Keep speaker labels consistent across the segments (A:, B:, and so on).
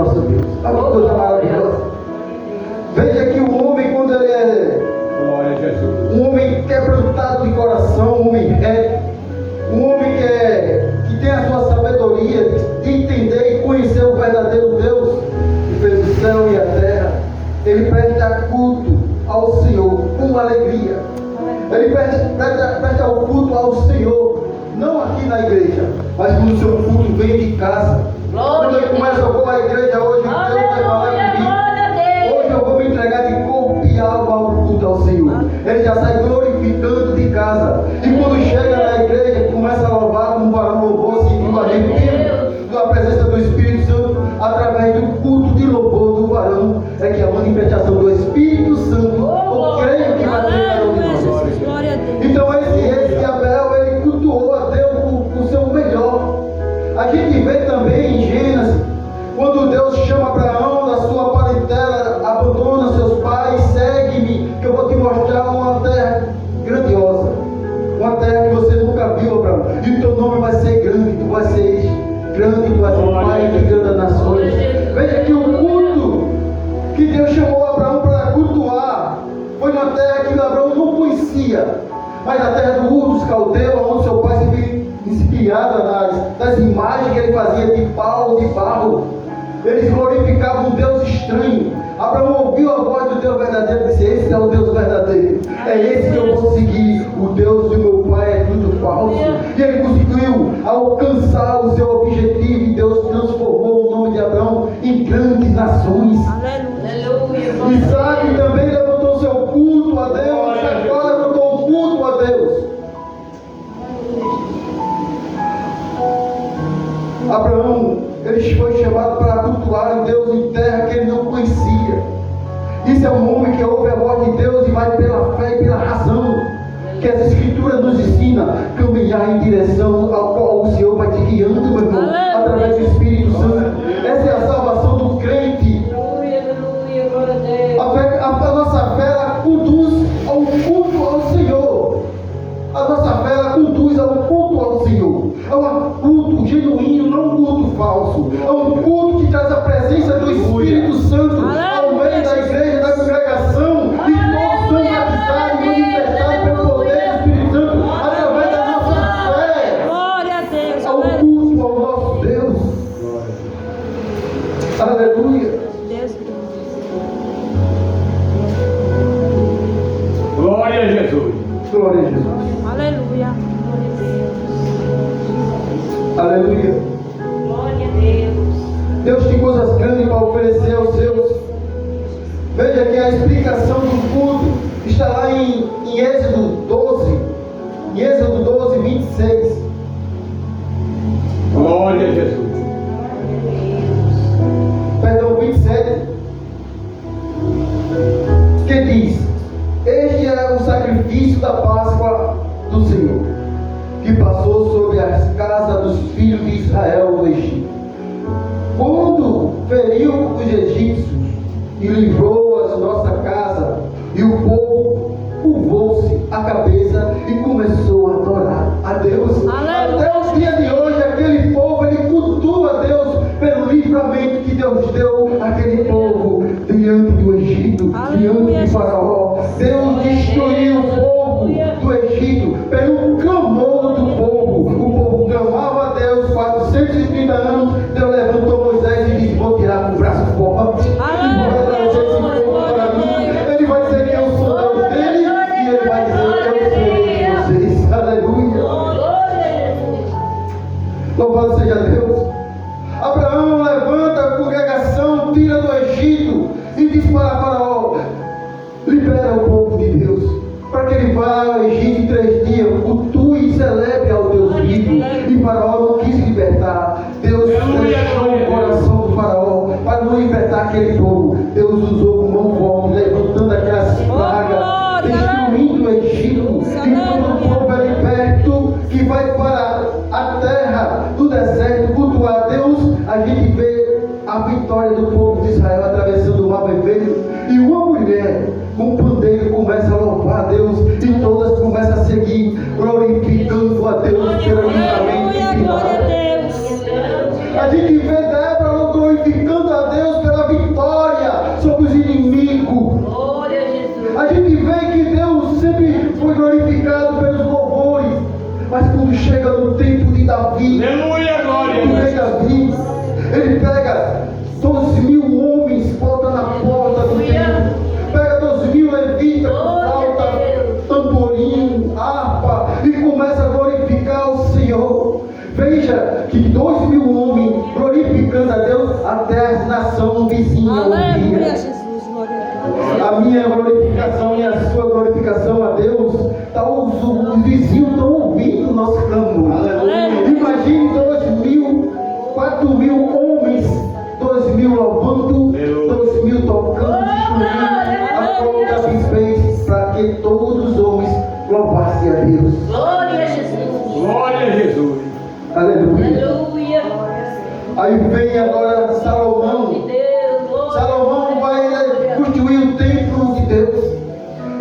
A: nosso Deus. Olha que coisa maravilhosa. Veja que o homem, quando ele é um homem quebrantado de coração, um homem reto, um homem que tem a sua sabedoria de entender e conhecer o verdadeiro Deus que fez o céu e a terra, ele presta culto ao Senhor com alegria. Ele presta o culto ao Senhor, não aqui na igreja, mas quando o seu culto vem de casa. Quando ele começa a pôr a igreja hoje, Deus vai falar comigo. Hoje eu vou me entregar de corpo e alma ao culto ao Senhor. Ele já sai glorificando de casa. E quando chega na igreja, começa a louvar como um varão louvor, seguindo a gente, da presença do Espírito Santo, através do culto de louvor do varão, é que a manifestação do Espírito Santo, eu creio que vai ter cada um de nós. Então esse Abel, ele cultuou a Deus com o seu melhor. A gente vê também em Gênesis, quando Deus chama Abraão da sua parentela, abandona seus pais, segue-me, que eu vou te mostrar uma terra grandiosa, uma terra que você nunca viu, Abraão, e o teu nome vai ser grande, tu vai ser grande, tu vai ser pai de grandes nações. Veja que o culto que Deus chamou Abraão para cultuar foi uma terra que Abraão não conhecia, mas a terra do Ur dos Caldeus, onde seu pai se viu inspirado das imagens que ele fazia de pau, de barro. Eles glorificavam um Deus estranho. Abraão ouviu a voz do Deus verdadeiro e disse: esse é o Deus verdadeiro, é esse que eu vou seguir. O Deus do meu pai é tudo falso. E ele conseguiu alcançar o seu objetivo, e Deus transformou o nome de Abraão em grandes nações. Aleluia. Isaac também levantou seu culto a Deus. Jacó levantou o culto a Deus. Abraão, ele foi chamado para cultuar em Deus em terra que ele não conhecia. Isso é um homem que ouve a voz de Deus e vai pela fé e pela razão, que as Escrituras nos ensinam a caminhar em direção ao qual o Senhor vai te guiando, meu irmão, através do Espírito Santo. Essa é a salvação do crente. A nossa fé, ela conduz ao culto ao Senhor. A nossa fé, ela conduz ao culto ao Senhor. É um culto genuíno, não um culto falso. É um culto que traz a presença do Espírito Santo ao meio da igreja, da congregação, e todos são batizados e manifestados pelo poder do Espírito Santo através da nossa fé.
B: Glória a Deus.
A: É um culto ao nosso Deus. Aleluia.
C: Glória a Jesus.
A: Glória a Jesus.
B: Aleluia.
A: Aleluia.
B: Glória a Deus.
A: Deus tem coisas grandes para oferecer aos seus. Veja que a explicação do culto está lá em Êxodo 12. Em Êxodo 12, 26.
C: Glória a Jesus.
A: Perdão, 27. Que diz: este é o sacrifício da Páscoa do Senhor, que passou sobre as casas dos filhos de Israel no Egito, quando feriu os egípcios e livrou a nossa casa, e o povo curvou-se a cabeça e começou a adorar a Deus.
B: Aleluia.
A: Até o dia de hoje, aquele povo, ele cultua a Deus pelo livramento que Deus deu àquele povo diante do Egito, diante de Faraó. Deus destruiu o povo do Egito pelo clamor do povo. O povo clamava a Deus 430 anos. Deus levantou Moisés e disse: vou tirar com o braço forte e vou trazer esse povo para mim. Ele vai dizer que eu sou Deus dele, e ele vai dizer que eu serei de vocês. Aleluia. Louvado seja Deus. Abraão levanta a congregação, tira do Egito e diz para Faraó: libera o povo de Deus, para que ele vá ao Egito em 3 dias, cultue e celebre ao Deus vivo. E Faraó não quis libertar. Deus fechou o coração do Faraó para não libertar aquele povo. Deus usou com mão forte, levantando aquelas pragas, destruindo o Egito. E quando o povo é liberto, que vai para a terra do deserto cultuar a Deus, a gente vê a vitória do povo de Israel atravessando o mar vermelho, e uma mulher com um pandeiro começa a louvar a Deus, e todas começam a seguir glorificando a Deus pelo livramento de Pilar. A gente vê Débora glorificando a Deus Davi.
C: Aleluia, glória a
A: O rei
C: Deus.
A: Davi, ele pega 12.000 homens, bota na porta do templo, pega 12.000 levitas com flauta, tamborim, harpa e começa a glorificar o Senhor. Veja que 2.000 homens glorificando a Deus, até a nação vizinha
B: Aleluia,
A: ouvia.
B: Jesus, glória a Deus.
A: A minha glorificação e a sua glorificação a Deus, os vizinhos estão ouvindo o nosso clamor.
B: Aleluia.
A: Imagine 2.000, 4.000 homens, 2.000 louvando, 2.000 tocando, instrumentos, a qual Davi fez para que todos os homens louvassem a Deus.
B: Glória a Jesus.
C: Glória a Jesus.
A: Aleluia.
B: Aleluia.
A: Aí vem agora Salomão. Salomão vai construir o templo de Deus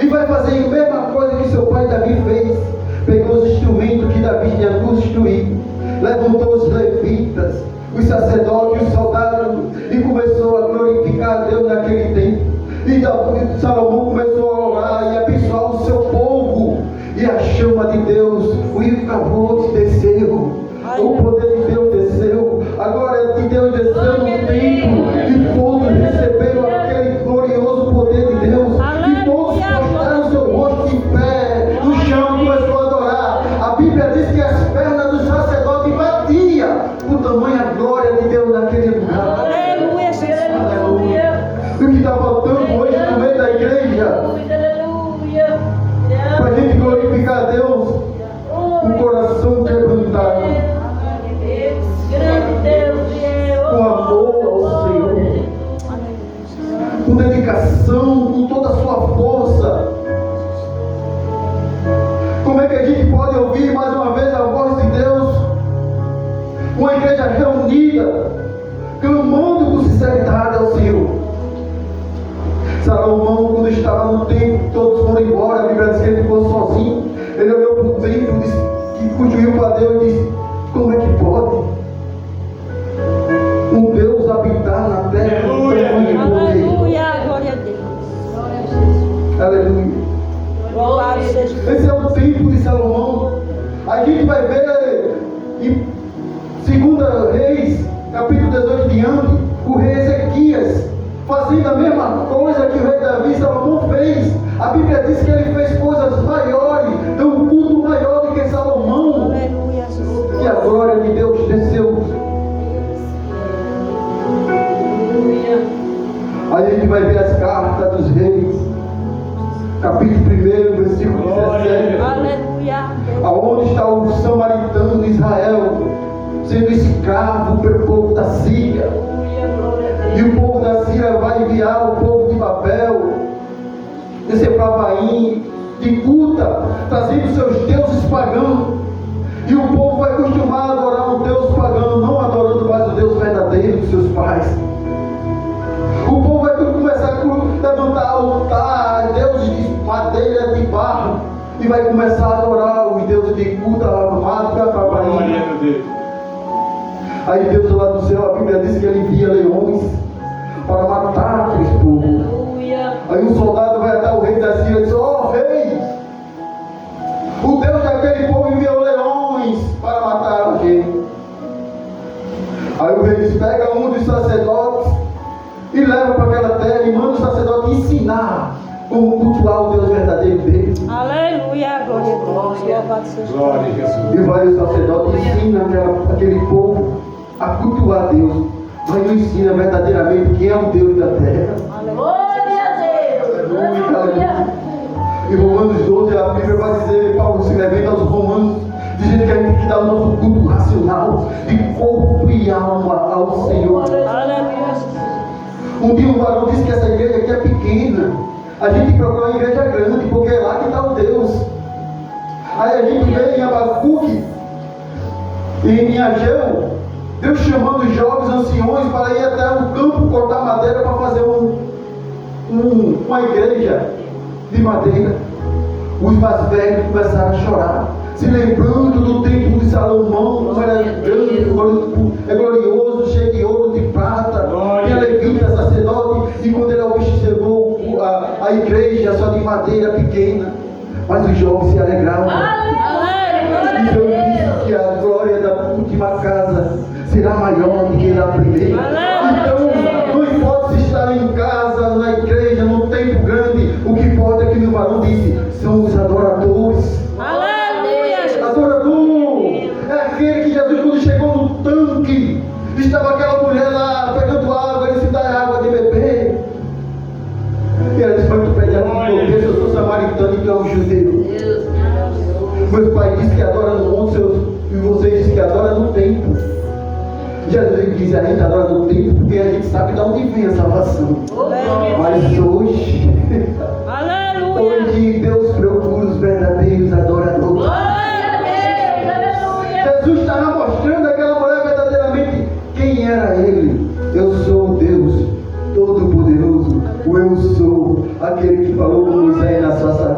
A: e vai fazer a mesma coisa que seu pai Davi fez. Pegou os instrumentos que Davi tinha construído, levantou os levitas, os sacerdotes, os soldados e começou a glorificar a Deus naquele tempo. E Salomão começou a orar e abençoar o seu povo, e a chama de Deus, o infravor desceu, o poder de Deus desceu, a glória de Deus desceu no templo, e todos receberam aquele glorioso poder de Deus, e todos postaram seu rosto em pé no chão e começou a adorar. A Bíblia diz que as pernas dos sacerdotes batiam por tamanha glória de Deus naquele lugar.
B: Aleluia, Jesus.
A: Aleluia. E o que está faltando hoje no meio da igreja, para a gente glorificar a Deus, um coração quebrantado, com amor ao Senhor, com dedicação, com toda a sua força. Como é que a gente pode ouvir mais uma vez a voz de Deus? Uma igreja reunida, clamando com sinceridade ao Senhor. Salomão, quando estava no templo, todos foram embora, a Bíblia diz que ele ficou sozinho. Ele olhou para o templo e construiu para Deus e disse: como é que pode um Deus habitar na terra com tamanho poder?
B: Aleluia, glória a Deus.
A: Aleluia.
B: Louvado seja Jesus.
A: Esse é o templo de Salomão. A gente vai ver em 2 Reis, capítulo 18 diante, o rei Ezequias fazendo a mesma coisa que o rei Davi, Salomão fez. A Bíblia diz que ele fez coisas maiores, deu um culto maior do que Salomão,
B: Aleluia, Jesus.
A: e a glória de Deus desceu. Aí a gente vai ver as cartas dos reis, capítulo 1, versículo 17.
B: Aleluia.
A: Aonde está o samaritano de Israel, sendo escravo pelo povo da Síria? E o povo da Síria vai enviar o povo de Babel, descer para Avaim, de Cuta, trazendo seus deuses pagãos. E o povo vai acostumar a adorar um Deus pagão, não adorando mais o Deus verdadeiro dos seus pais. O povo vai começar a levantar altar, deuses de madeira, de barro, e vai começar a adorar os deuses de Cuta lá no mato, para Avaim.
C: Glória a Deus.
A: Aí Deus lá do céu, a Bíblia diz que ele envia leões para matar aqueles povos. Aí um soldado vai até o rei da Síria e diz: ó rei, o Deus daquele povo enviou leões para matar a gente. Aí o rei diz: pega um dos sacerdotes e leva para aquela terra e manda o sacerdote ensinar como cultuar o Deus verdadeiro dele.
B: Aleluia, glória a Deus. Louvado seja Jesus.
C: Glória a Jesus.
A: E vai o sacerdote e ensina aquele povo a cultuar Deus, mas não ensina verdadeiramente quem é o Deus da terra. Aleluia. Em Romanos 12, a Bíblia vai dizer, Paulo se levanta aos romanos, dizendo que a gente tem que dar o nosso culto racional, de corpo e alma ao Senhor.
B: Aleluia.
A: Um dia um varão disse que essa igreja aqui é pequena, a gente procura uma igreja grande, porque é lá que está o Deus. Aí a gente vê em Abacuque e em Ageu, Deus chamando os jovens anciões para ir até o campo cortar madeira para fazer uma igreja de madeira. Os mais velhos começaram a chorar, se lembrando do templo de Salomão, como era grande, é glorioso, cheio de ouro, de prata, tinha levita, sacerdote, e quando ele observou a igreja só de madeira pequena, mas os jovens se alegravam. E Deus disse que a glória da última adorar primeiro. Então, não importa se está em casa, na igreja, no templo grande, o que importa é que meu varão disse, são os adoradores.
B: Aleluia.
A: Adorador é aquele que Jesus, quando chegou no tanque, estava aquela mulher lá pegando água, ele se dá água de beber. E ela disse, mas tu pede água de beber, eu sou samaritano e tu é um judeu. Meus pais dizem que adora no monte, e vocês dizem que adora no templo. Jesus diz, a gente adora no templo porque a gente sabe de onde vem a salvação. Mas hoje, hoje Deus procura os verdadeiros adoradores. Jesus estava mostrando àquela mulher verdadeiramente quem era ele. Eu sou o Deus Todo-Poderoso, o eu sou, aquele que falou com Moisés na sarça,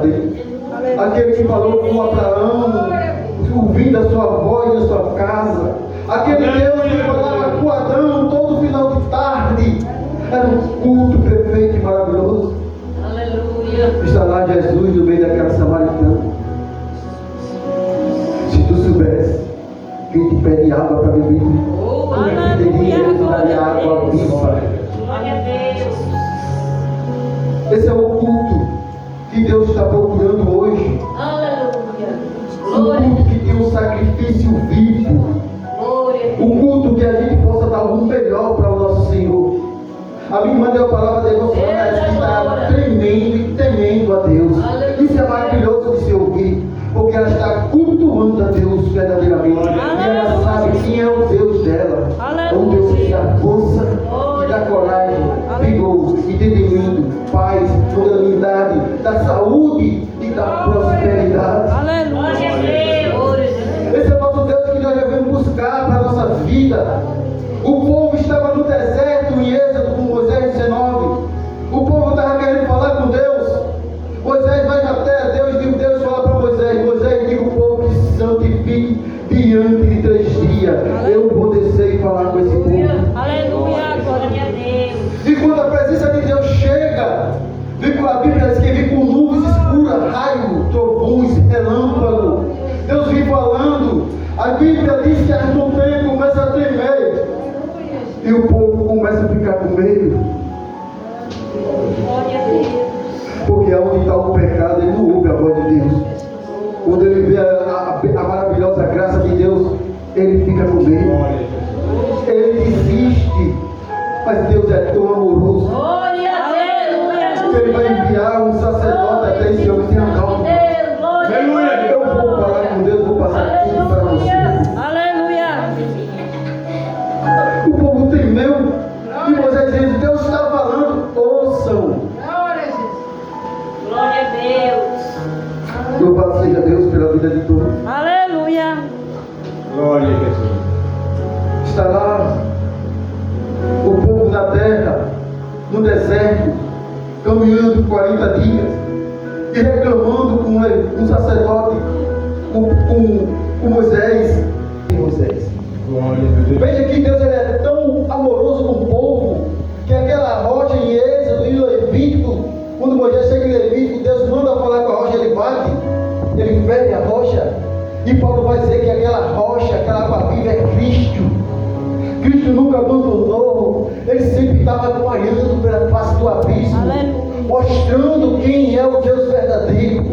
A: aquele que falou com Abraão, ouvindo a sua voz na sua casa, aquele Deus que falava com Adão todo final de tarde. Era um culto perfeito e maravilhoso. Está lá Jesus no meio daquela samaritana. Se tu soubesse quem te pede água para beber, como é que teria Jesus daria água viva? Esse é o culto que Deus está procurando hoje. Um culto que tem um sacrifício vivo. Um culto que a gente possa dar um melhor para o nosso Senhor. A minha irmã deu a palavra devocional, que está tremendo e temendo a Deus. Isso é maravilhoso de se ouvir, porque ela está cultuando a Deus verdadeiramente. E ela sabe quem é o Deus dela. O Deus que dá força, que dá coragem, vigor, entendimento, paz, longanimidade, da saúde e da prosperidade. Esse é o nosso Deus que nós devemos buscar para a nossa vida. O povo estava no deserto em Êxodo com Moisés 19. O povo estava querendo falar com Deus. Moisés vai até Deus e Deus fala para Moisés: Moisés, diga o povo que se santifique diante de 3 dias. Eu vou descer e falar com esse povo. E quando a presença de Deus chega, a Bíblia diz que vem com nuvens escuras, raio, trovões, relâmpago. Deus vem falando. A Bíblia diz que as montanhas começam a tremer. E o povo começa a ficar com medo. Porque onde está o pecado, ele não ouve a voz de Deus. Quando ele vê a maravilhosa graça de Deus, ele fica com medo. Ele desiste. Mas Deus é tão amoroso. Ele vai enviar um sacerdote até esse homem. Tenha calma. Eu vou falar com Deus, vou passar tudo para você. O povo temeu. E Moisés diz: Deus está falando, ouçam. Louvado seja Deus pela vida de todos.
B: Aleluia.
C: Glória a Jesus.
A: Está lá o povo da terra, no deserto, caminhando 40 dias e reclamando com um sacerdote, com Moisés. Veja que Deus ele é tão amoroso com o povo, que aquela rocha em Êxodo e Levítico, quando Moisés chega em Levítico, Deus manda falar com a rocha, ele bate, ele fere a rocha, e Paulo vai dizer que aquela rocha, aquela água viva é Cristo. Cristo nunca abandonou, ele sempre estava acompanhando pela face do abismo, mostrando quem é o Deus verdadeiro.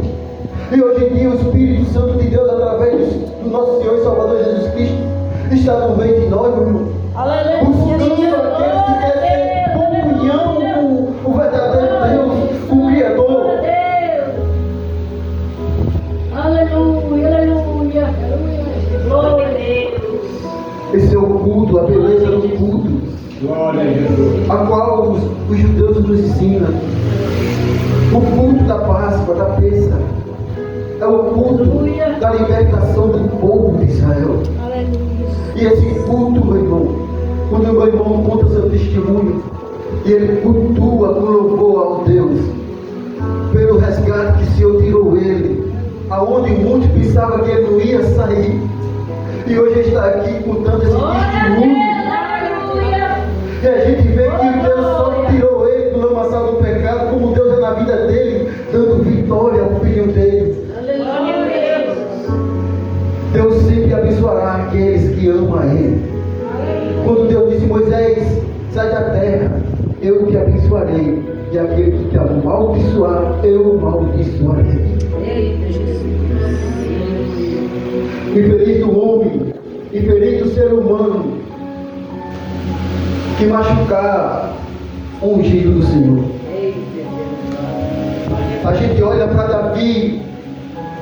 A: E hoje em dia o Espírito Santo de Deus, através do nosso Senhor e Salvador Jesus Cristo, está no meio de nós, meu irmão. Buscando aqueles que querem ter comunhão com o verdadeiro Deus, com o Criador. Esse é o culto, a beleza do culto,
C: Glória a Jesus.
A: a qual os judeus nos ensinam. O culto da Páscoa, da Pêssega, é o culto da libertação do povo de Israel. E esse culto, meu irmão, quando o meu irmão conta seu testemunho, e ele cultua com louvor ao Deus, pelo resgate que o Senhor tirou ele, aonde muitos pensavam que ele não ia sair, e hoje está aqui contando esse testemunho. E a gente vê que Deus só tirou ele do lamaçal do pecado, como Deus é na vida dele, dando vitória ao filho dele. Deus sempre abençoará aqueles que amam a Ele. Quando Deus disse: Moisés, abençoarei, e aquele que te amaldiçoar, eu amaldiçoarei.
B: Eita, Jesus.
A: Infeliz do homem, infeliz do ser humano, que machucar o ungido do Senhor. A gente olha para Davi,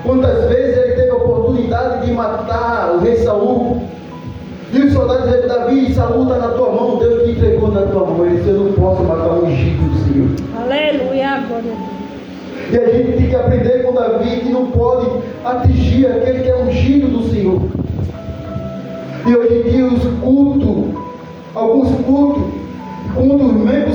A: quantas vezes ele teve a oportunidade de matar o rei Saul, e os soldados dizem: Davi, Saul está na tua mão, Deus te entregou na tua mão. Ele disse: eu não posso matar o ungido do Senhor.
B: Aleluia, glória a Deus.
A: E a gente tem que aprender com Davi que não pode atingir aquele que é ungido do Senhor. E hoje em dia os cultos, alguns cultos, um dos membros